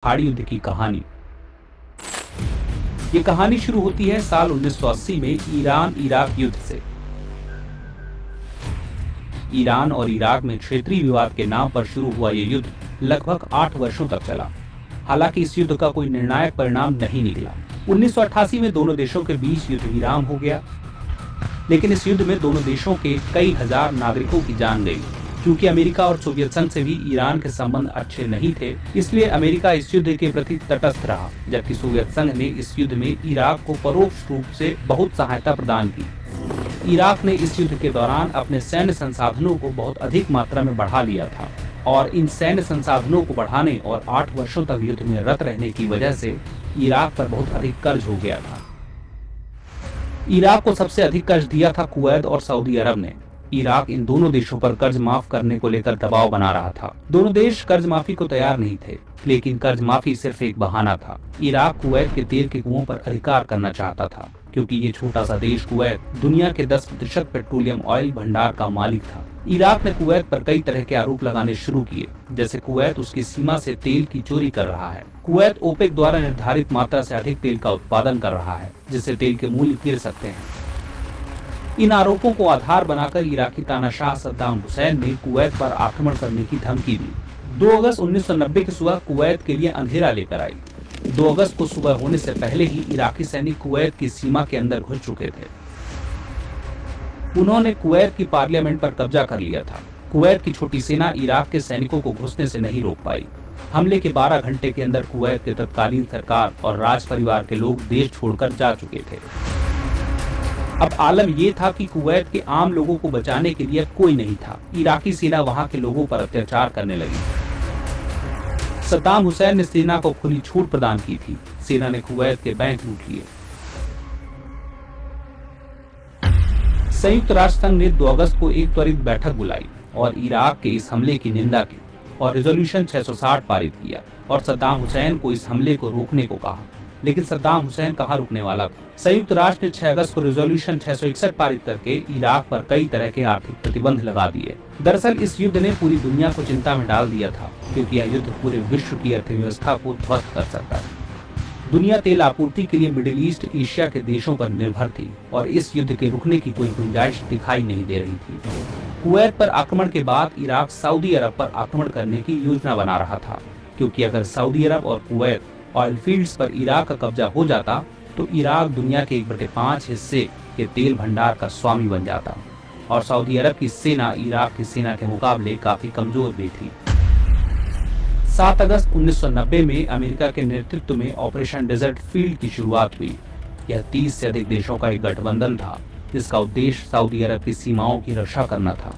पहाड़ी युद्ध की कहानी। ये कहानी शुरू होती है साल 1980 में ईरान इराक युद्ध से। ईरान और इराक में क्षेत्रीय विवाद के नाम पर शुरू हुआ ये युद्ध लगभग 8 वर्षों तक चला। हालांकि इस युद्ध का कोई निर्णायक परिणाम नहीं निकला। 1988 में दोनों देशों के बीच युद्ध विराम हो गया, लेकिन इस युद्ध में दोनों देशों के कई हजार नागरिकों की जान गई। क्योंकि अमेरिका और सोवियत संघ से भी ईरान के संबंध अच्छे नहीं थे, इसलिए अमेरिका इस युद्ध के प्रति तटस्थ रहा, जबकि सोवियत संघ ने इस युद्ध में इराक को परोक्ष रूप से बहुत सहायता प्रदान की। इराक ने इस युद्ध के दौरान अपने सैन्य संसाधनों को बहुत अधिक मात्रा में बढ़ा लिया था और इन सैन्य संसाधनों को बढ़ाने और 8 वर्षों तक युद्ध में रत रहने की वजह से इराक पर बहुत अधिक कर्ज हो गया था। इराक को सबसे अधिक कर्ज दिया था कुवैत और सऊदी अरब ने। इराक इन दोनों देशों पर कर्ज माफ करने को लेकर दबाव बना रहा था। दोनों देश कर्ज माफी को तैयार नहीं थे, लेकिन कर्ज माफी सिर्फ एक बहाना था। इराक कुवैत के तेल के कुओं पर अधिकार करना चाहता था, क्योंकि ये छोटा सा देश कुवैत दुनिया के 10% पेट्रोलियम ऑयल भंडार का मालिक था। इराक ने कुवैत पर कई तरह के आरोप लगाने शुरू किए, जैसे कुवैत उसकी सीमा से तेल की चोरी कर रहा है। कुवैत ओपेक द्वारा निर्धारित मात्रा से अधिक तेल का उत्पादन कर रहा है, जिससे तेल के मूल्य गिर सकते हैं। इन आरोपों को आधार बनाकर इराकी तानाशाह सद्दाम हुसैन ने कुवैत पर आक्रमण करने की धमकी दी। 2 अगस्त 1990 की सुबह कुवैत के लिए अंधेरा लेकर आई। 2 अगस्त को सुबह होने से पहले ही इराकी सैनिक कुवैत की सीमा के अंदर घुस चुके थे। उन्होंने कुवैत की पार्लियामेंट पर कब्जा कर लिया था। कुवैत की छोटी सेना इराक के सैनिकों को घुसने से नहीं रोक पाई। हमले के 12 घंटे के अंदर कुवैत के तत्कालीन सरकार और राज परिवार के लोग देश छोड़कर जा चुके थे। अब आलम ये था कि कुवैत के आम लोगों को बचाने के लिए कोई नहीं था। इराकी सेना वहां के लोगों पर अत्याचार करने लगी। सद्दाम हुसैन ने सेना को खुली छूट प्रदान की थी। सेना ने कुवैत के बैंक लूट लिए। संयुक्त राष्ट्र संघ ने 2 अगस्त को एक त्वरित बैठक बुलाई और इराक के इस हमले की निंदा की और रिजोल्यूशन 660 पारित किया और सद्दाम हुसैन को इस हमले को रोकने को कहा। लेकिन सद्दाम हुसैन कहाँ रुकने वाला था। संयुक्त राष्ट्र ने 6 अगस्त को रिजोल्यूशन 661 पारित करके इराक पर कई तरह के आर्थिक प्रतिबंध लगा दिए। दरअसल इस युद्ध ने पूरी दुनिया को चिंता में डाल दिया था, क्योंकि यह युद्ध पूरे विश्व की अर्थव्यवस्था को ध्वस्त कर सकता है। दुनिया तेल आपूर्ति के लिए मिडिल ईस्ट एशिया के देशों पर निर्भर थी और इस युद्ध के रुकने की कोई गुंजाइश दिखाई नहीं दे रही थी। कुवैत पर आक्रमण के बाद इराक सऊदी अरब पर आक्रमण करने की योजना बना रहा था, क्योंकि अगर सऊदी अरब और कुवैत ऑयल फील्ड्स पर इराक का कब्जा हो जाता तो इराक दुनिया के 1/5 हिस्से के तेल भंडार का स्वामी बन जाता और सऊदी अरब की सेना इराक की सेना के मुकाबले काफी कमजोर भी थी। 7 अगस्त 1990 में अमेरिका के नेतृत्व में ऑपरेशन डेजर्ट फील्ड की शुरुआत हुई। यह 30 से अधिक देशों का एक गठबंधन था, जिसका उद्देश्य सऊदी अरब की सीमाओं की रक्षा करना था।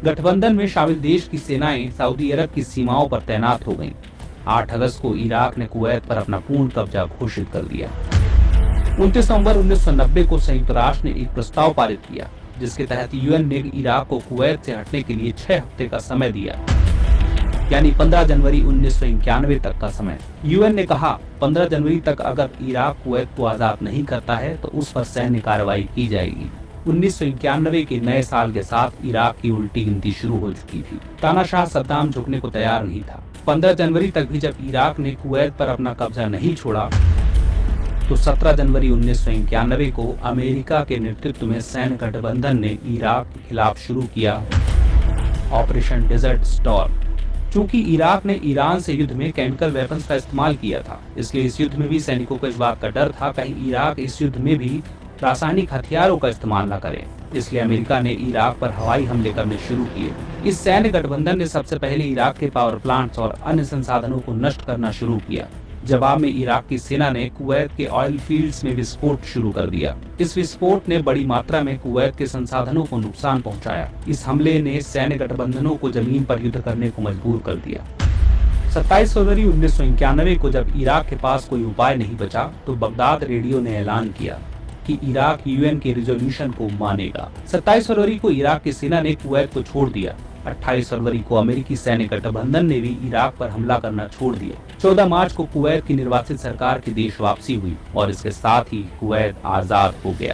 गठबंधन में शामिल देश की सेनाएं सऊदी अरब की सीमाओं पर तैनात हो गईं। 8 अगस्त को इराक ने कुवैत पर अपना पूर्ण कब्जा घोषित कर दिया। 29 नवंबर 1990 को संयुक्त राष्ट्र ने एक प्रस्ताव पारित किया, जिसके तहत यूएन ने इराक को कुवैत से हटने के लिए 6 हफ्ते का समय दिया, यानी 15 जनवरी 1991 तक का समय। यूएन ने कहा 15 जनवरी तक अगर इराक कुवैत को आजाद नहीं करता है तो उस पर सैन्य कार्रवाई की जाएगी। 1991 के नए साल के साथ इराक की उल्टी गिनती शुरू हो चुकी थी। तानाशाह सद्दाम झुकने को तैयार नहीं था। 15 जनवरी तक भी जब इराक ने कुवैत पर अपना कब्जा नहीं छोड़ा तो 17 जनवरी 1991 को अमेरिका के नेतृत्व में सैन्य गठबंधन ने इराक के खिलाफ शुरू किया ऑपरेशन डेजर्ट स्टॉर्म। चूंकि इराक ने ईरान से युद्ध में केमिकल वेपन्स का इस्तेमाल किया था, इसलिए इस युद्ध में भी सैनिकों को इस बात का डर था कहीं इराक इस युद्ध में भी रासायनिक हथियारों का इस्तेमाल न करे। इसलिए अमेरिका ने इराक पर हवाई हमले करने शुरू किए। इस सैन्य गठबंधन ने सबसे पहले इराक के पावर प्लांट्स और अन्य संसाधनों को नष्ट करना शुरू किया। जवाब में इराक की सेना ने कुवैत के ऑयल फील्ड्स में विस्फोट शुरू कर दिया। इस विस्फोट ने बड़ी मात्रा में कुवैत के संसाधनों को नुकसान पहुंचाया। इस हमले ने सैन्य गठबंधनों को जमीन पर युद्ध करने को मजबूर कर दिया। 27 फरवरी 1991 को जब इराक के पास कोई उपाय नहीं बचा तो बगदाद रेडियो ने ऐलान किया कि इराक यूएन के रिजोल्यूशन को मानेगा। 27 फरवरी को इराक की सेना ने कुवैत को छोड़ दिया। 28 फरवरी को अमेरिकी सैन्य गठबंधन ने भी इराक पर हमला करना छोड़ दिया। 14 मार्च को कुवैत की निर्वाचित सरकार की देश वापसी हुई और इसके साथ ही कुवैत आजाद हो गया।